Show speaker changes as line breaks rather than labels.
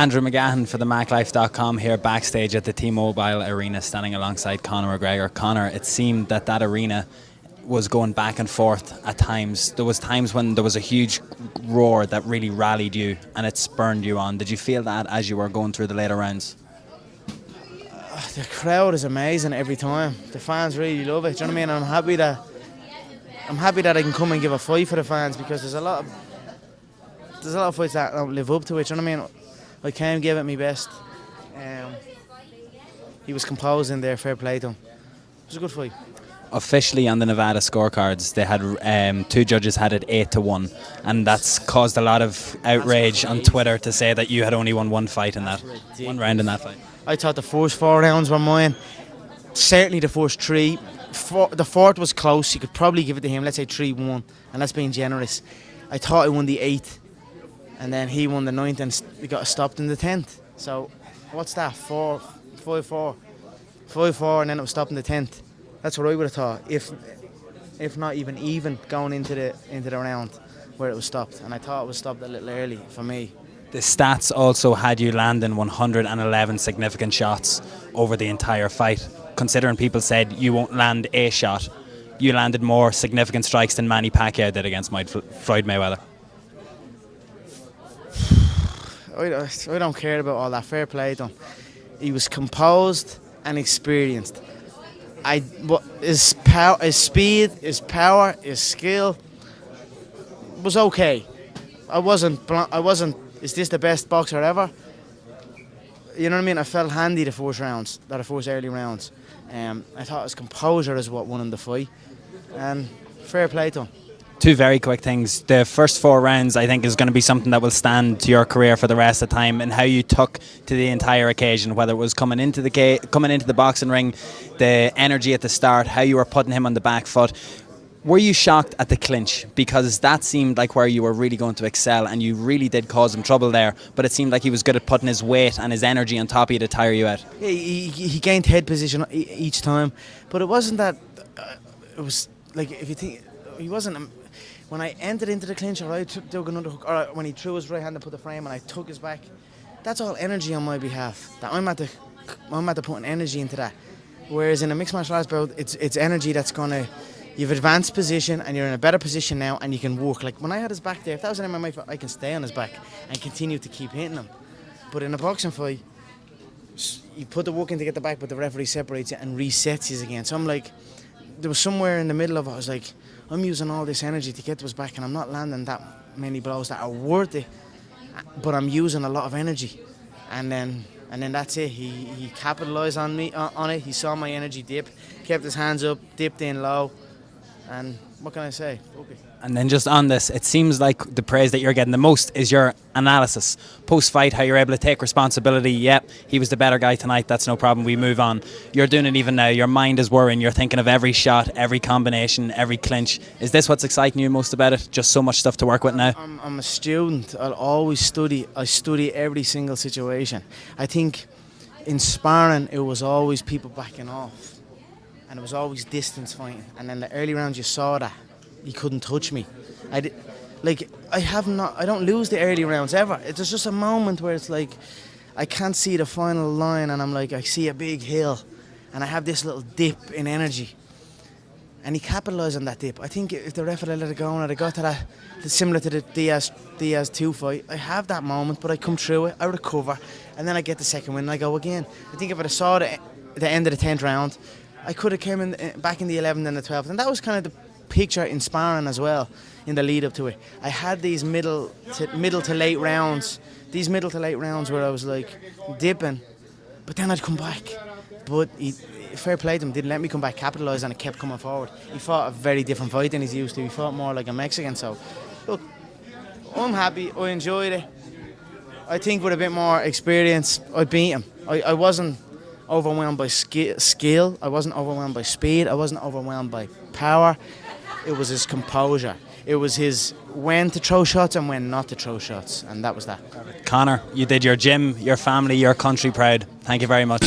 Andrew McGahan for the MacLife.com here backstage at the T-Mobile Arena, standing alongside Conor McGregor. Conor, it seemed that arena was going back and forth at times. There was times when there was a huge roar that really rallied you and it spurred you on. Did you feel that as you were going through the later rounds?
The crowd is amazing every time. The fans really love it. Do you know what I mean? I'm happy that I can come and give a fight for the fans, because there's a lot of fights that don't live up to it. Do you know what I mean? I came, gave it my best. He was composed in there, fair play to him. It was a good fight.
Officially on the Nevada scorecards, they had two judges had it 8-1, and that's caused a lot of outrage on Twitter to say that you had only won one round in that fight.
I thought the first 4 rounds were mine. Certainly the first 3. The fourth was close. You could probably give it to him. Let's say 3-1, and that's being generous. I thought I won the 8th, and then he won the 9th, and we got stopped in the 10th. So what's that? 5-4, 5-4, and then it was stopped in the 10th. That's what I would have thought, if not even going into the round where it was stopped. And I thought it was stopped a little early for me.
The stats also had you landing 111 significant shots over the entire fight. Considering people said you won't land a shot, you landed more significant strikes than Manny Pacquiao did against Floyd Mayweather.
I don't care about all that. Fair play to him. He was composed and experienced. His speed, his power, his skill was okay. I wasn't. Is this the best boxer ever? You know what I mean? I felt handy the first early rounds. I thought his composure is what won him the fight, and fair play to him.
Two very quick things. The first 4 rounds, I think, is going to be something that will stand to your career for the rest of the time, and how you took to the entire occasion, whether it was coming into the boxing ring, the energy at the start, how you were putting him on the back foot. Were you shocked at the clinch? Because that seemed like where you were really going to excel, and you really did cause him trouble there, but it seemed like he was good at putting his weight and his energy on top of you to tire you out.
Yeah, he gained head position each time, but it wasn't that. It was like, if you think, he wasn't. When I entered into the clinch, or I took another hook, or when he threw his right hand to put the frame and I took his back, that's all energy on my behalf. That I'm at the putting energy into that. Whereas in a mixed martial arts bout, it's energy that's gonna. You've advanced position and you're in a better position now, and you can work. Like when I had his back there, if that was an MMA fight, I can stay on his back and continue to keep hitting him. But in a boxing fight, you put the work in to get the back, but the referee separates it and resets you again. So I'm like, there was somewhere in the middle of it, I was like, I'm using all this energy to get to his back, and I'm not landing that many blows that are worth it, but I'm using a lot of energy. And then that's it. He capitalised on it. He saw my energy dip, kept his hands up, dipped in low, and what can I say? Okay.
And then just on this, it seems like the praise that you're getting the most is your analysis. Post-fight, how you're able to take responsibility. Yep, he was the better guy tonight, that's no problem, we move on. You're doing it even now, your mind is worrying, you're thinking of every shot, every combination, every clinch. Is this what's exciting you most about it? Just so much stuff to work with now?
I'm a student, I'll always study. I study every single situation. I think in sparring, it was always people backing off, and it was always distance fighting. And then the early rounds, you saw that. He couldn't touch me. I don't lose the early rounds ever. It's just a moment where it's like I can't see the final line, and I'm like, I see a big hill, and I have this little dip in energy. And he capitalised on that dip. I think if the ref had let it go and I got to that, similar to the Diaz 2 fight, I have that moment, but I come through it, I recover, and then I get the second win and I go again. I think if I saw the end of the 10th round, I could have came in back in the 11th and the 12th, and that was kind of the picture in sparring as well in the lead up to it. I had these middle to late rounds where I was like dipping, but then I'd come back. But fair play to him, didn't let me come back, capitalised, and it kept coming forward. He fought a very different fight than he's used to. He fought more like a Mexican. So look, I'm happy, I enjoyed it. I think with a bit more experience I beat him. I wasn't overwhelmed by skill, I wasn't overwhelmed by speed, I wasn't overwhelmed by power. It was his composure. It was his when to throw shots and when not to throw shots, and that was that.
Conor, you did your gym, your family, your country proud. Thank you very much.